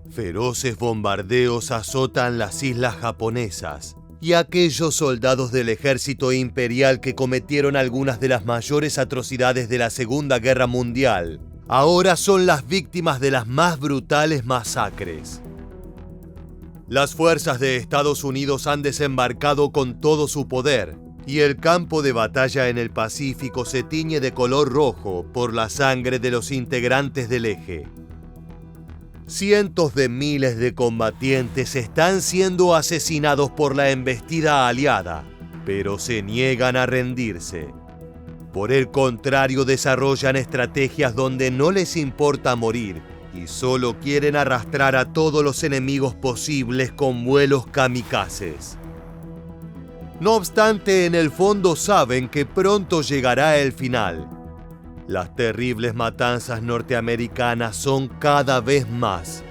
Feroces bombardeos azotan las islas japonesas, y aquellos soldados del ejército imperial que cometieron algunas de las mayores atrocidades de la Segunda Guerra Mundial, ahora son las víctimas de las más brutales masacres. Las fuerzas de Estados Unidos han desembarcado con todo su poder, y el campo de batalla en el Pacífico se tiñe de color rojo por la sangre de los integrantes del eje. Cientos de miles de combatientes están siendo asesinados por la embestida aliada, pero se niegan a rendirse. Por el contrario, desarrollan estrategias donde no les importa morir y solo quieren arrastrar a todos los enemigos posibles con vuelos kamikazes. No obstante, en el fondo saben que pronto llegará el final. Las terribles matanzas norteamericanas son cada vez más.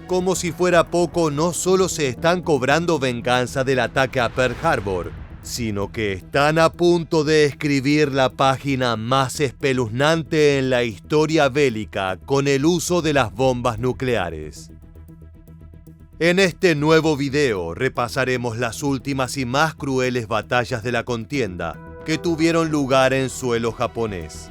Como si fuera poco, no solo se están cobrando venganza del ataque a Pearl Harbor, sino que están a punto de escribir la página más espeluznante en la historia bélica con el uso de las bombas nucleares. En este nuevo video repasaremos las últimas y más crueles batallas de la contienda que tuvieron lugar en suelo japonés.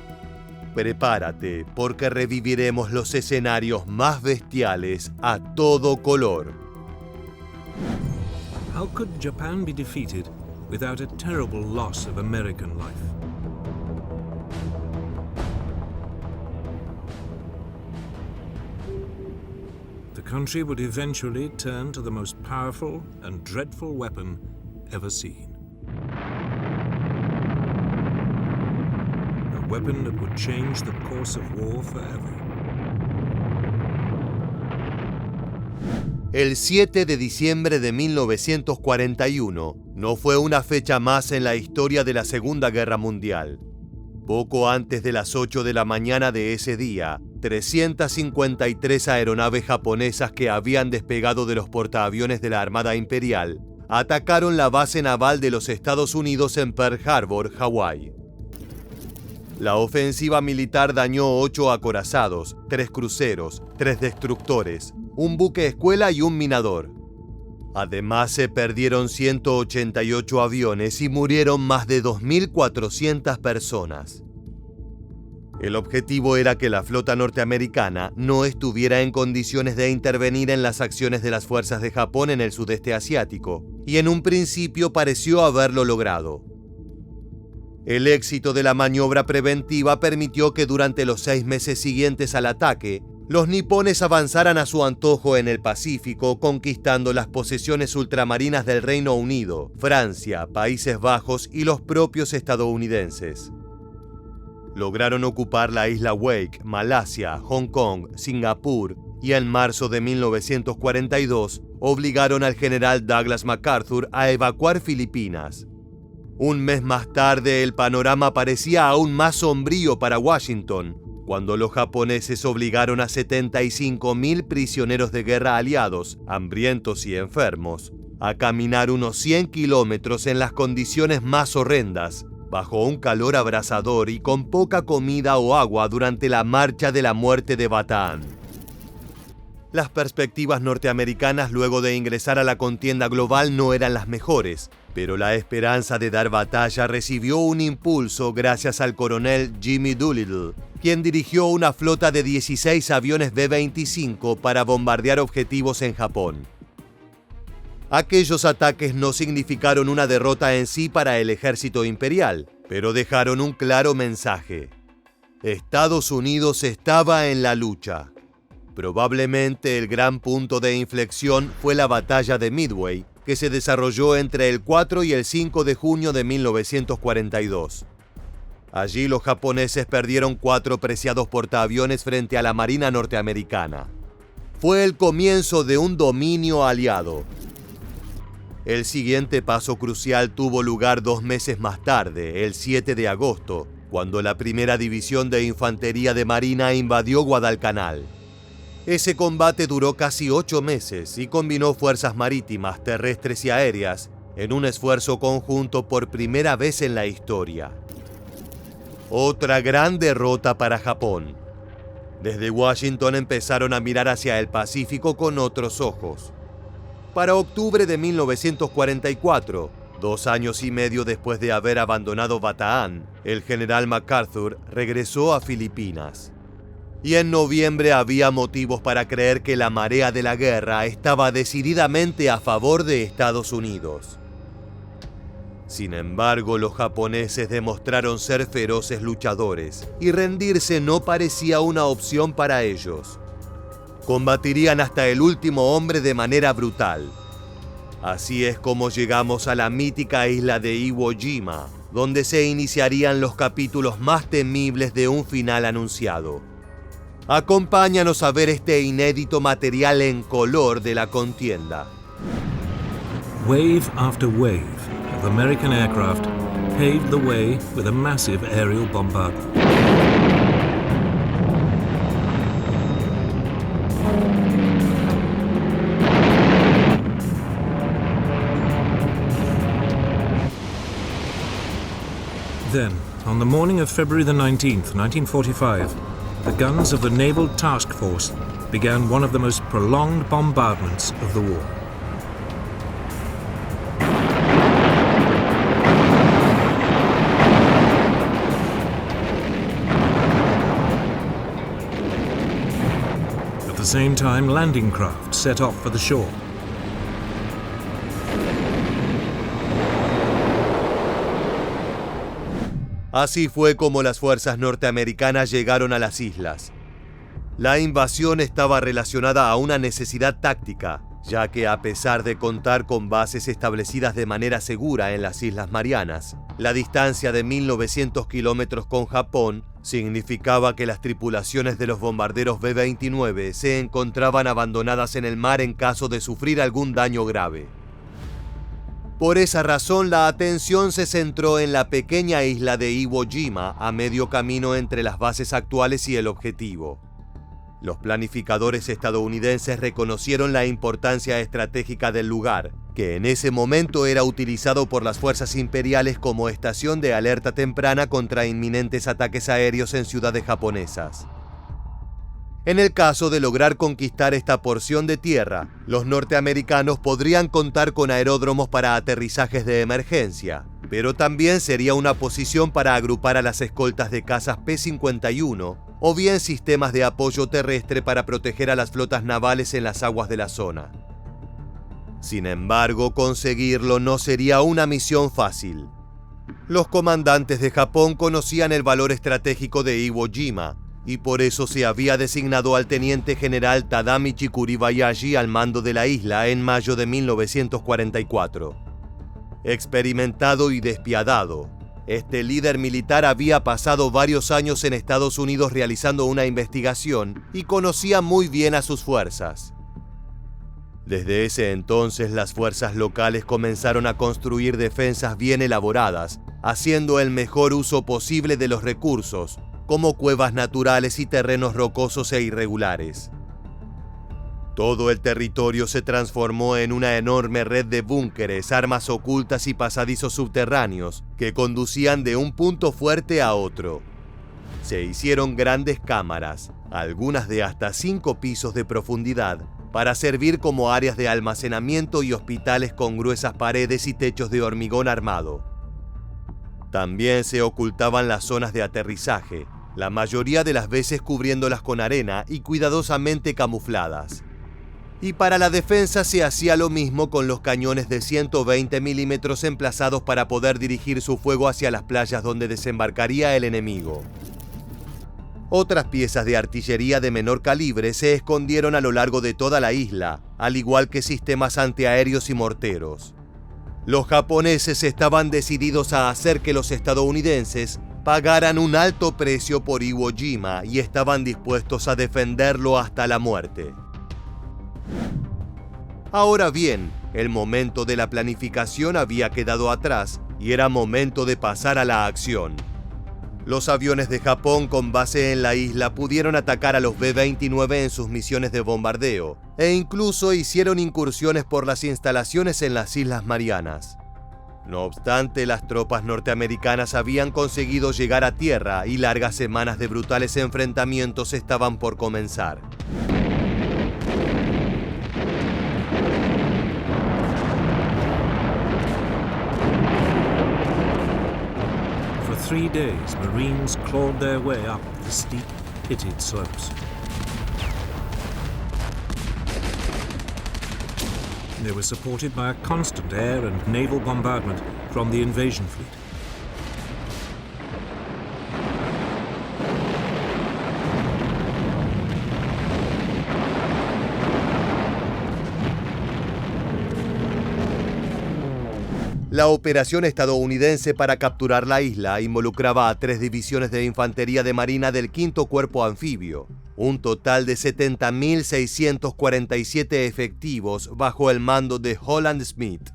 Prepárate, porque reviviremos los escenarios más bestiales a todo color. How could Japan be defeated without a terrible loss of American life? The country would eventually turn to the most powerful and dreadful weapon ever seen. A weapon that would change the course of war forever. El 7 de diciembre de 1941 no fue una fecha más en la historia de la Segunda Guerra Mundial. Poco antes de las 8 de la mañana de ese día, 353 aeronaves japonesas que habían despegado de los portaaviones de la Armada Imperial atacaron la base naval de los Estados Unidos en Pearl Harbor, Hawái. La ofensiva militar dañó 8 acorazados, 3 cruceros, 3 destructores, un buque escuela y un minador. Además, se perdieron 188 aviones y murieron más de 2.400 personas. El objetivo era que la flota norteamericana no estuviera en condiciones de intervenir en las acciones de las fuerzas de Japón en el sudeste asiático, y en un principio pareció haberlo logrado. El éxito de la maniobra preventiva permitió que durante los 6 meses siguientes al ataque, los nipones avanzaran a su antojo en el Pacífico, conquistando las posesiones ultramarinas del Reino Unido, Francia, Países Bajos y los propios estadounidenses. Lograron ocupar la isla Wake, Malasia, Hong Kong, Singapur y en marzo de 1942 obligaron al general Douglas MacArthur a evacuar Filipinas. Un mes más tarde, el panorama parecía aún más sombrío para Washington, cuando los japoneses obligaron a 75.000 prisioneros de guerra aliados, hambrientos y enfermos, a caminar unos 100 kilómetros en las condiciones más horrendas, bajo un calor abrasador y con poca comida o agua durante la Marcha de la Muerte de Bataan. Las perspectivas norteamericanas luego de ingresar a la contienda global no eran las mejores, pero la esperanza de dar batalla recibió un impulso gracias al coronel Jimmy Doolittle, quien dirigió una flota de 16 aviones B-25 para bombardear objetivos en Japón. Aquellos ataques no significaron una derrota en sí para el ejército imperial, pero dejaron un claro mensaje. Estados Unidos estaba en la lucha. Probablemente el gran punto de inflexión fue la batalla de Midway, que se desarrolló entre el 4 y el 5 de junio de 1942. Allí los japoneses perdieron 4 preciados portaaviones frente a la Marina norteamericana. Fue el comienzo de un dominio aliado. El siguiente paso crucial tuvo lugar 2 meses más tarde, el 7 de agosto, cuando la Primera División de Infantería de Marina invadió Guadalcanal. Ese combate duró casi 8 meses y combinó fuerzas marítimas, terrestres y aéreas en un esfuerzo conjunto por primera vez en la historia. Otra gran derrota para Japón. Desde Washington empezaron a mirar hacia el Pacífico con otros ojos. Para octubre de 1944, 2 años y medio después de haber abandonado Bataan, el general MacArthur regresó a Filipinas. Y en noviembre había motivos para creer que la marea de la guerra estaba decididamente a favor de Estados Unidos. Sin embargo, los japoneses demostraron ser feroces luchadores y rendirse no parecía una opción para ellos. Combatirían hasta el último hombre de manera brutal. Así es como llegamos a la mítica isla de Iwo Jima, donde se iniciarían los capítulos más temibles de un final anunciado. Acompáñanos a ver este inédito material en color de la contienda. Wave after wave of American aircraft paved the way with a massive aerial bombardment. Then, on the morning of February the 19th, 1945, the guns of the Naval Task Force began one of the most prolonged bombardments of the war. At the same time, landing craft set off for the shore. Así fue como las fuerzas norteamericanas llegaron a las islas. La invasión estaba relacionada a una necesidad táctica, ya que a pesar de contar con bases establecidas de manera segura en las Islas Marianas, la distancia de 1900 kilómetros con Japón significaba que las tripulaciones de los bombarderos B-29 se encontraban abandonadas en el mar en caso de sufrir algún daño grave. Por esa razón, la atención se centró en la pequeña isla de Iwo Jima, a medio camino entre las bases actuales y el objetivo. Los planificadores estadounidenses reconocieron la importancia estratégica del lugar, que en ese momento era utilizado por las fuerzas imperiales como estación de alerta temprana contra inminentes ataques aéreos en ciudades japonesas. En el caso de lograr conquistar esta porción de tierra, los norteamericanos podrían contar con aeródromos para aterrizajes de emergencia, pero también sería una posición para agrupar a las escoltas de cazas P-51 o bien sistemas de apoyo terrestre para proteger a las flotas navales en las aguas de la zona. Sin embargo, conseguirlo no sería una misión fácil. Los comandantes de Japón conocían el valor estratégico de Iwo Jima, y por eso se había designado al teniente general Tadamichi Kuribayashi al mando de la isla en mayo de 1944. Experimentado y despiadado, este líder militar había pasado varios años en Estados Unidos realizando una investigación y conocía muy bien a sus fuerzas. Desde ese entonces, las fuerzas locales comenzaron a construir defensas bien elaboradas, haciendo el mejor uso posible de los recursos, como cuevas naturales y terrenos rocosos e irregulares. Todo el territorio se transformó en una enorme red de búnkeres, armas ocultas y pasadizos subterráneos que conducían de un punto fuerte a otro. Se hicieron grandes cámaras, algunas de hasta 5 pisos de profundidad, para servir como áreas de almacenamiento y hospitales con gruesas paredes y techos de hormigón armado. También se ocultaban las zonas de aterrizaje, la mayoría de las veces cubriéndolas con arena y cuidadosamente camufladas. Y para la defensa se hacía lo mismo con los cañones de 120 milímetros emplazados para poder dirigir su fuego hacia las playas donde desembarcaría el enemigo. Otras piezas de artillería de menor calibre se escondieron a lo largo de toda la isla, al igual que sistemas antiaéreos y morteros. Los japoneses estaban decididos a hacer que los estadounidenses pagaran un alto precio por Iwo Jima y estaban dispuestos a defenderlo hasta la muerte. Ahora bien, el momento de la planificación había quedado atrás y era momento de pasar a la acción. Los aviones de Japón con base en la isla pudieron atacar a los B-29 en sus misiones de bombardeo e incluso hicieron incursiones por las instalaciones en las Islas Marianas. No obstante, las tropas norteamericanas habían conseguido llegar a tierra y largas semanas de brutales enfrentamientos estaban por comenzar. For 3 days, Marines clawed their way up the steep, pitted slopes. They were supported by a constant air and naval bombardment from the invasion fleet. La operación estadounidense para capturar la isla involucraba a 3 divisiones de infantería de marina del 5º Cuerpo Anfibio, un total de 70.647 efectivos bajo el mando de Holland Smith.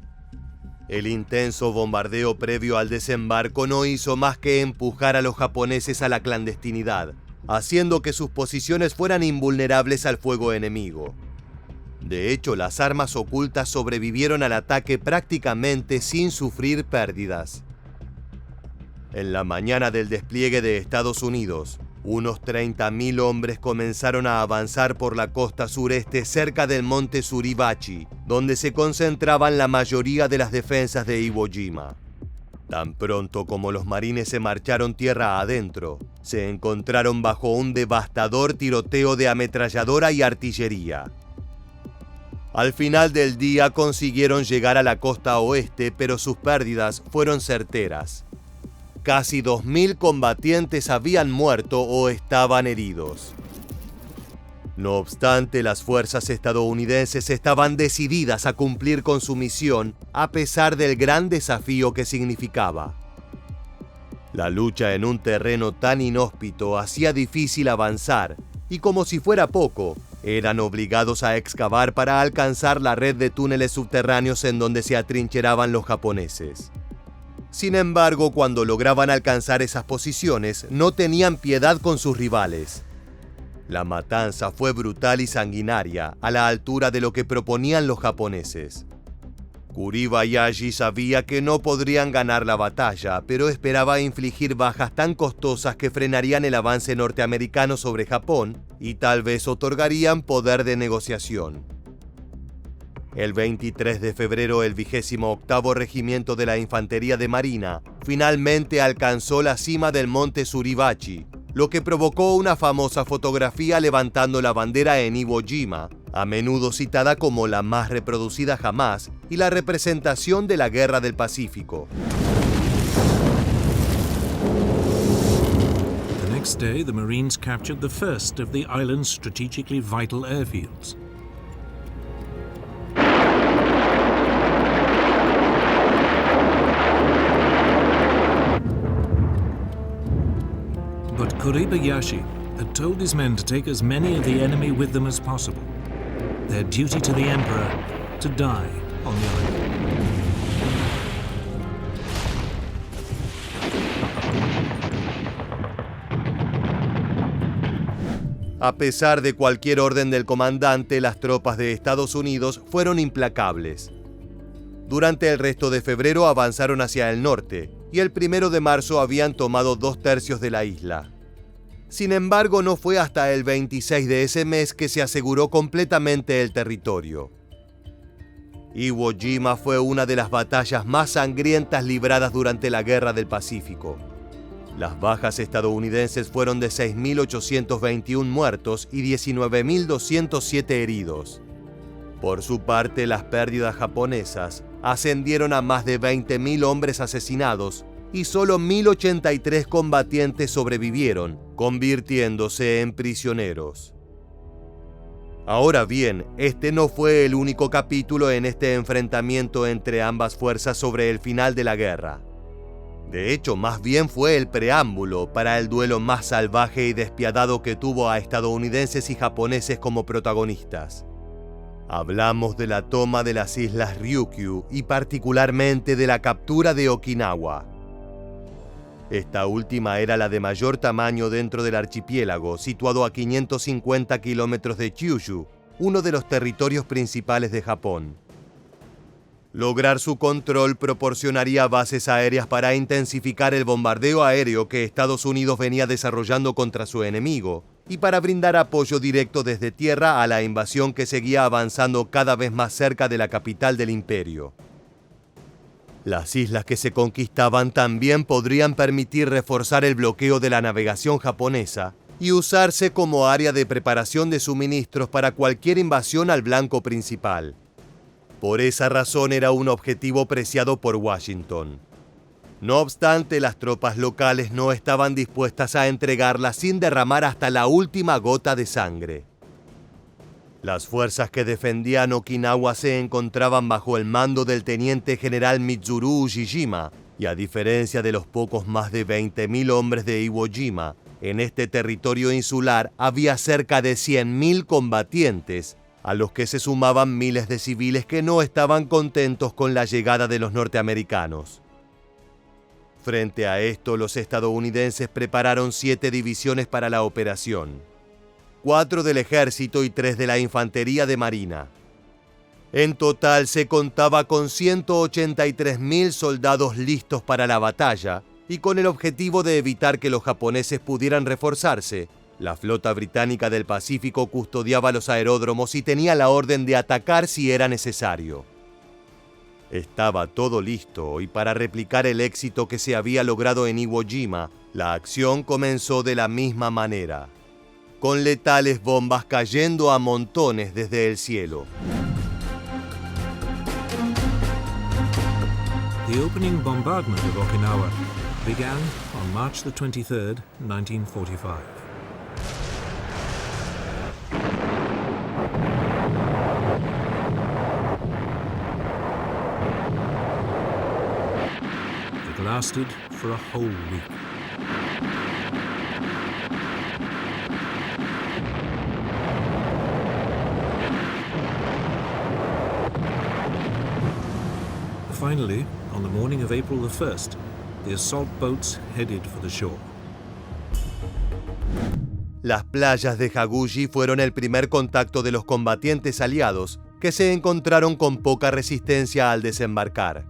El intenso bombardeo previo al desembarco no hizo más que empujar a los japoneses a la clandestinidad, haciendo que sus posiciones fueran invulnerables al fuego enemigo. De hecho, las armas ocultas sobrevivieron al ataque prácticamente sin sufrir pérdidas. En la mañana del despliegue de Estados Unidos, unos 30.000 hombres comenzaron a avanzar por la costa sureste cerca del monte Suribachi, donde se concentraban la mayoría de las defensas de Iwo Jima. Tan pronto como los marines se marcharon tierra adentro, se encontraron bajo un devastador tiroteo de ametralladora y artillería. Al final del día consiguieron llegar a la costa oeste, pero sus pérdidas fueron certeras. Casi 2.000 combatientes habían muerto o estaban heridos. No obstante, las fuerzas estadounidenses estaban decididas a cumplir con su misión a pesar del gran desafío que significaba. La lucha en un terreno tan inhóspito hacía difícil avanzar y, como si fuera poco, eran obligados a excavar para alcanzar la red de túneles subterráneos en donde se atrincheraban los japoneses. Sin embargo, cuando lograban alcanzar esas posiciones, no tenían piedad con sus rivales. La matanza fue brutal y sanguinaria, a la altura de lo que proponían los japoneses. Kuribayashi sabía que no podrían ganar la batalla, pero esperaba infligir bajas tan costosas que frenarían el avance norteamericano sobre Japón y tal vez otorgarían poder de negociación. El 23 de febrero, el 28º Regimiento de la Infantería de Marina finalmente alcanzó la cima del monte Suribachi, lo que provocó una famosa fotografía levantando la bandera en Iwo Jima, a menudo citada como la más reproducida jamás y la representación de la Guerra del Pacífico. The next day, the Marines captured the first of the island's strategically vital airfields. But Kuribayashi had told his men to take as many of the enemy with them as possible. Their duty to the Emperor to die on the island. A pesar de cualquier orden del comandante, las tropas de Estados Unidos fueron implacables. Durante el resto de febrero avanzaron hacia el norte, y el 1 de marzo habían tomado 2/3 de la isla. Sin embargo, no fue hasta el 26 de ese mes que se aseguró completamente el territorio. Iwo Jima fue una de las batallas más sangrientas libradas durante la Guerra del Pacífico. Las bajas estadounidenses fueron de 6.821 muertos y 19.207 heridos. Por su parte, las pérdidas japonesas ascendieron a más de 20.000 hombres asesinados y solo 1.083 combatientes sobrevivieron, convirtiéndose en prisioneros. Ahora bien, este no fue el único capítulo en este enfrentamiento entre ambas fuerzas sobre el final de la guerra. De hecho, más bien fue el preámbulo para el duelo más salvaje y despiadado que tuvo a estadounidenses y japoneses como protagonistas. Hablamos de la toma de las islas Ryukyu y particularmente de la captura de Okinawa. Esta última era la de mayor tamaño dentro del archipiélago, situado a 550 kilómetros de Kyushu, uno de los territorios principales de Japón. Lograr su control proporcionaría bases aéreas para intensificar el bombardeo aéreo que Estados Unidos venía desarrollando contra su enemigo y para brindar apoyo directo desde tierra a la invasión que seguía avanzando cada vez más cerca de la capital del imperio. Las islas que se conquistaban también podrían permitir reforzar el bloqueo de la navegación japonesa y usarse como área de preparación de suministros para cualquier invasión al blanco principal. Por esa razón era un objetivo preciado por Washington. No obstante, las tropas locales no estaban dispuestas a entregarla sin derramar hasta la última gota de sangre. Las fuerzas que defendían Okinawa se encontraban bajo el mando del teniente general Mitsuru Ujijima, y a diferencia de los pocos más de 20.000 hombres de Iwo Jima, en este territorio insular había cerca de 100.000 combatientes, a los que se sumaban miles de civiles que no estaban contentos con la llegada de los norteamericanos. Frente a esto, los estadounidenses prepararon 7 divisiones para la operación, 4 del ejército y 3 de la infantería de marina. En total se contaba con 183.000 soldados listos para la batalla, y con el objetivo de evitar que los japoneses pudieran reforzarse, la flota británica del Pacífico custodiaba los aeródromos y tenía la orden de atacar si era necesario. Estaba todo listo y para replicar el éxito que se había logrado en Iwo Jima, la acción comenzó de la misma manera, con letales bombas cayendo a montones desde el cielo. The opening bombardment of Okinawa began on March the 23rd, 1945. It lasted for a whole week. Finally, on the morning of April the 1st, the assault boats headed for the shore. Las playas de Haguji fueron el primer contacto de los combatientes aliados, que se encontraron con poca resistencia al desembarcar.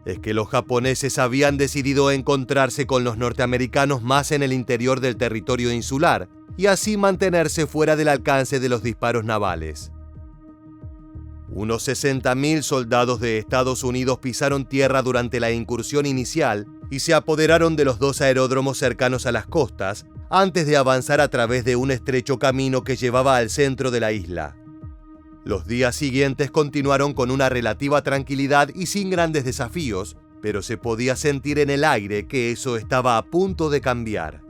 Es que los japoneses habían decidido encontrarse con los norteamericanos más en el interior del territorio insular, y así mantenerse fuera del alcance de los disparos navales. Unos 60.000 soldados de Estados Unidos pisaron tierra durante la incursión inicial y se apoderaron de los 2 aeródromos cercanos a las costas antes de avanzar a través de un estrecho camino que llevaba al centro de la isla. Los días siguientes continuaron con una relativa tranquilidad y sin grandes desafíos, pero se podía sentir en el aire que eso estaba a punto de cambiar.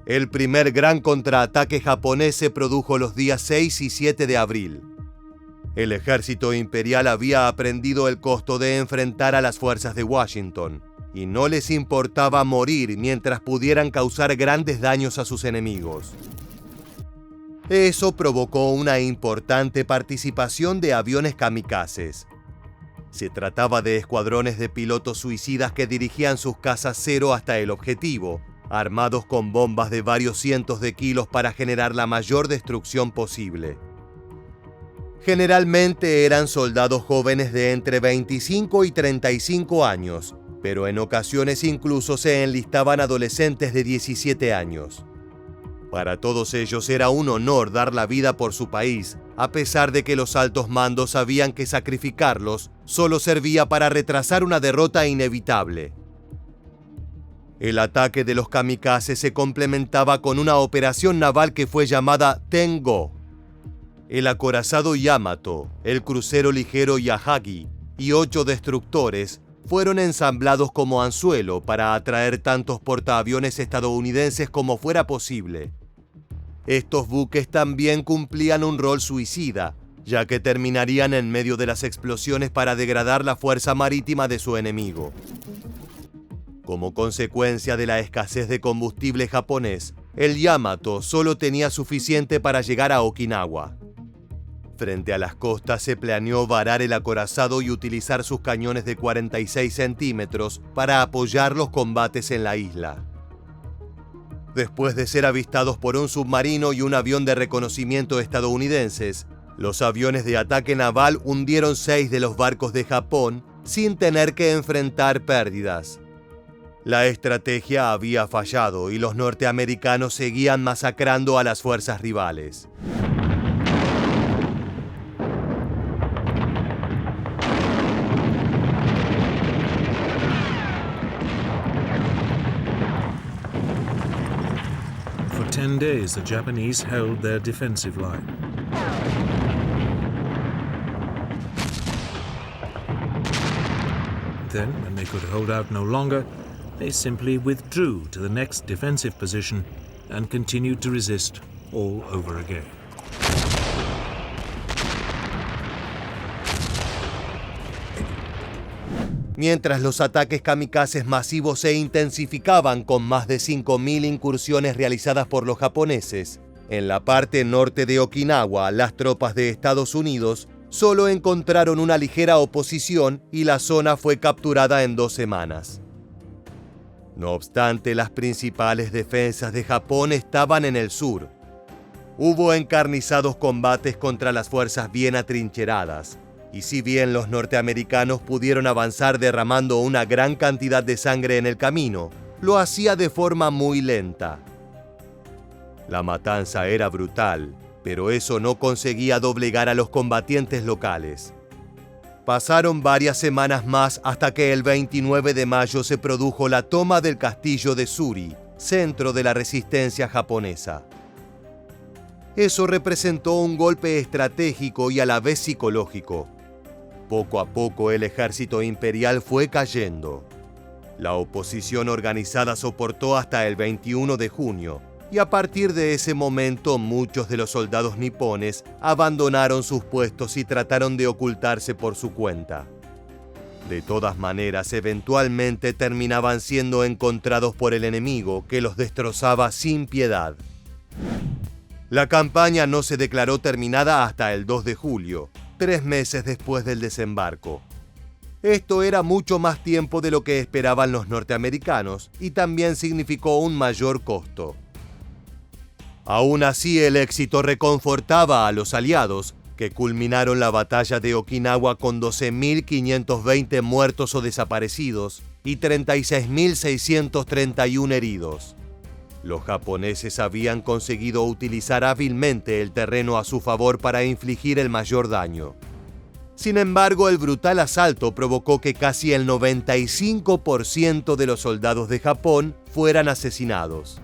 El primer gran contraataque japonés se produjo los días 6 y 7 de abril. El ejército imperial había aprendido el costo de enfrentar a las fuerzas de Washington, y no les importaba morir mientras pudieran causar grandes daños a sus enemigos. Eso provocó una importante participación de aviones kamikazes. Se trataba de escuadrones de pilotos suicidas que dirigían sus cazas cero hasta el objetivo, armados con bombas de varios cientos de kilos para generar la mayor destrucción posible. Generalmente eran soldados jóvenes de entre 25 y 35 años, pero en ocasiones incluso se enlistaban adolescentes de 17 años. Para todos ellos era un honor dar la vida por su país, a pesar de que los altos mandos sabían que sacrificarlos solo servía para retrasar una derrota inevitable. El ataque de los kamikazes se complementaba con una operación naval que fue llamada Tengo. El acorazado Yamato, el crucero ligero Yahagi y 8 destructores fueron ensamblados como anzuelo para atraer tantos portaaviones estadounidenses como fuera posible. Estos buques también cumplían un rol suicida, ya que terminarían en medio de las explosiones para degradar la fuerza marítima de su enemigo. Como consecuencia de la escasez de combustible japonés, el Yamato solo tenía suficiente para llegar a Okinawa. Frente a las costas se planeó varar el acorazado y utilizar sus cañones de 46 centímetros para apoyar los combates en la isla. Después de ser avistados por un submarino y un avión de reconocimiento estadounidenses, Los aviones de ataque naval hundieron 6 de los barcos de Japón sin tener que enfrentar pérdidas. La estrategia había fallado y los norteamericanos seguían masacrando a las fuerzas rivales. For 10 days, the Japanese held their defensive line. Then, when they could hold out no longer, they simply withdrew to the next defensive position and continued to resist all over again. Mientras los ataques kamikazes masivos se intensificaban con más de 5.000 incursiones realizadas por los japoneses, en la parte norte de Okinawa, las tropas de Estados Unidos solo encontraron una ligera oposición y la zona fue capturada en 2 semanas. No obstante, las principales defensas de Japón estaban en el sur. Hubo encarnizados combates contra las fuerzas bien atrincheradas, y si bien los norteamericanos pudieron avanzar derramando una gran cantidad de sangre en el camino, lo hacía de forma muy lenta. La matanza era brutal, pero eso no conseguía doblegar a los combatientes locales. Pasaron varias semanas más hasta que el 29 de mayo se produjo la toma del castillo de Suri, centro de la resistencia japonesa. Eso representó un golpe estratégico y a la vez psicológico. Poco a poco el ejército imperial fue cayendo. La oposición organizada soportó hasta el 21 de junio, y a partir de ese momento muchos de los soldados nipones abandonaron sus puestos y trataron de ocultarse por su cuenta. De todas maneras, eventualmente terminaban siendo encontrados por el enemigo, que los destrozaba sin piedad. La campaña no se declaró terminada hasta el 2 de julio, 3 meses después del desembarco. Esto era mucho más tiempo de lo que esperaban los norteamericanos y también significó un mayor costo. Aún así, el éxito reconfortaba a los aliados, que culminaron la batalla de Okinawa con 12.520 muertos o desaparecidos y 36.631 heridos. Los japoneses habían conseguido utilizar hábilmente el terreno a su favor para infligir el mayor daño. Sin embargo, el brutal asalto provocó que casi el 95% de los soldados de Japón fueran asesinados.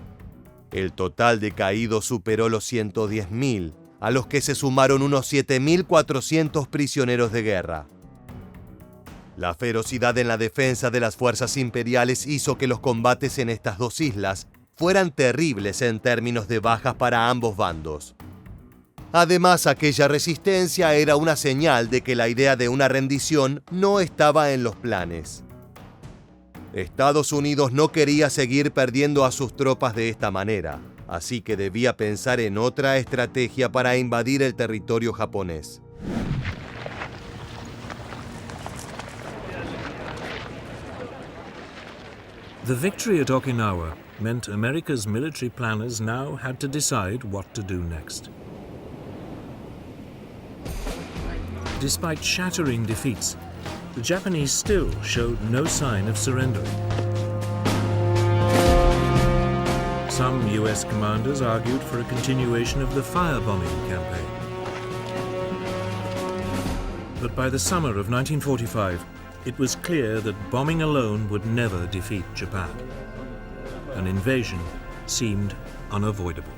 El total de caídos superó los 110.000, a los que se sumaron unos 7.400 prisioneros de guerra. La ferocidad en la defensa de las fuerzas imperiales hizo que los combates en estas 2 islas fueran terribles en términos de bajas para ambos bandos. Además, aquella resistencia era una señal de que la idea de una rendición no estaba en los planes. Estados Unidos no quería seguir perdiendo a sus tropas de esta manera, así que debía pensar en otra estrategia para invadir el territorio japonés. The victory at Okinawa meant America's military planners now had to decide what to do next. Despite shattering defeats, the Japanese still showed no sign of surrendering. Some US commanders argued for a continuation of the firebombing campaign. But by the summer of 1945, it was clear that bombing alone would never defeat Japan. An invasion seemed unavoidable.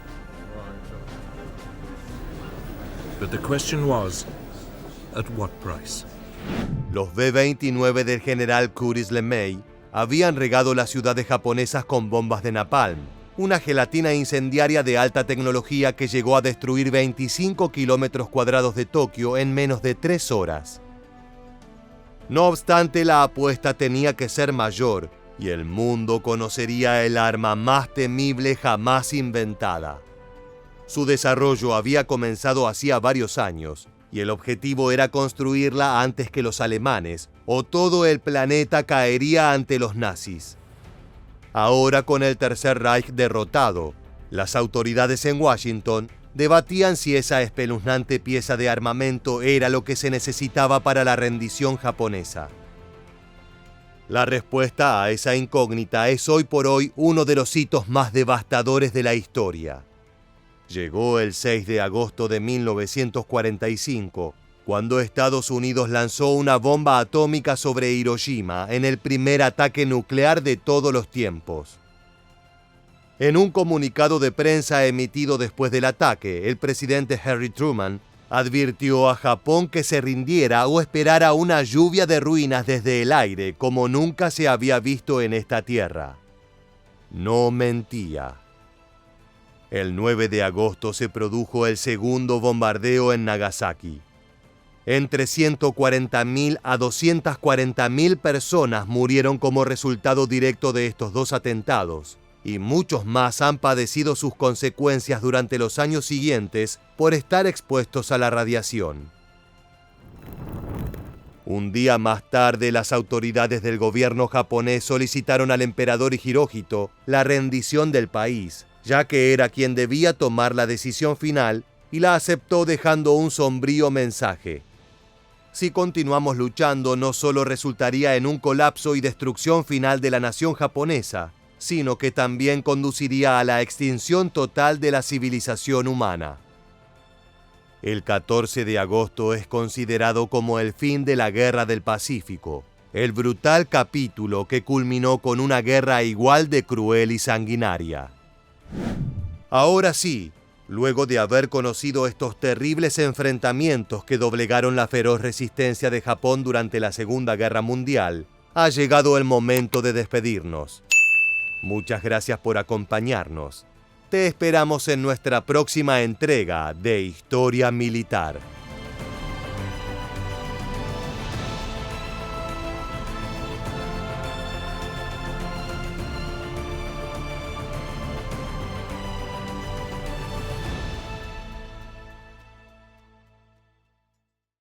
But the question was, at what price? Los B-29 del general Curtis LeMay habían regado las ciudades japonesas con bombas de napalm, una gelatina incendiaria de alta tecnología que llegó a destruir 25 kilómetros cuadrados de Tokio en menos de 3 horas. No obstante, la apuesta tenía que ser mayor y el mundo conocería el arma más temible jamás inventada. Su desarrollo había comenzado hacía varios años y el objetivo era construirla antes que los alemanes, o todo el planeta caería ante los nazis. Ahora, con el Tercer Reich derrotado, las autoridades en Washington debatían si esa espeluznante pieza de armamento era lo que se necesitaba para la rendición japonesa. La respuesta a esa incógnita es hoy por hoy uno de los hitos más devastadores de la historia. Llegó el 6 de agosto de 1945, cuando Estados Unidos lanzó una bomba atómica sobre Hiroshima en el primer ataque nuclear de todos los tiempos. En un comunicado de prensa emitido después del ataque, el presidente Harry Truman advirtió a Japón que se rindiera o esperara una lluvia de ruinas desde el aire como nunca se había visto en esta tierra. No mentía. El 9 de agosto se produjo el segundo bombardeo en Nagasaki. Entre 140.000 a 240.000 personas murieron como resultado directo de estos dos atentados, y muchos más han padecido sus consecuencias durante los años siguientes por estar expuestos a la radiación. Un día más tarde, las autoridades del gobierno japonés solicitaron al emperador Hirohito la rendición del país, ya que era quien debía tomar la decisión final, y la aceptó dejando un sombrío mensaje. Si continuamos luchando, no solo resultaría en un colapso y destrucción final de la nación japonesa, sino que también conduciría a la extinción total de la civilización humana. El 14 de agosto es considerado como el fin de la Guerra del Pacífico, el brutal capítulo que culminó con una guerra igual de cruel y sanguinaria. Ahora sí, luego de haber conocido estos terribles enfrentamientos que doblegaron la feroz resistencia de Japón durante la Segunda Guerra Mundial, ha llegado el momento de despedirnos. Muchas gracias por acompañarnos. Te esperamos en nuestra próxima entrega de Historia Militar.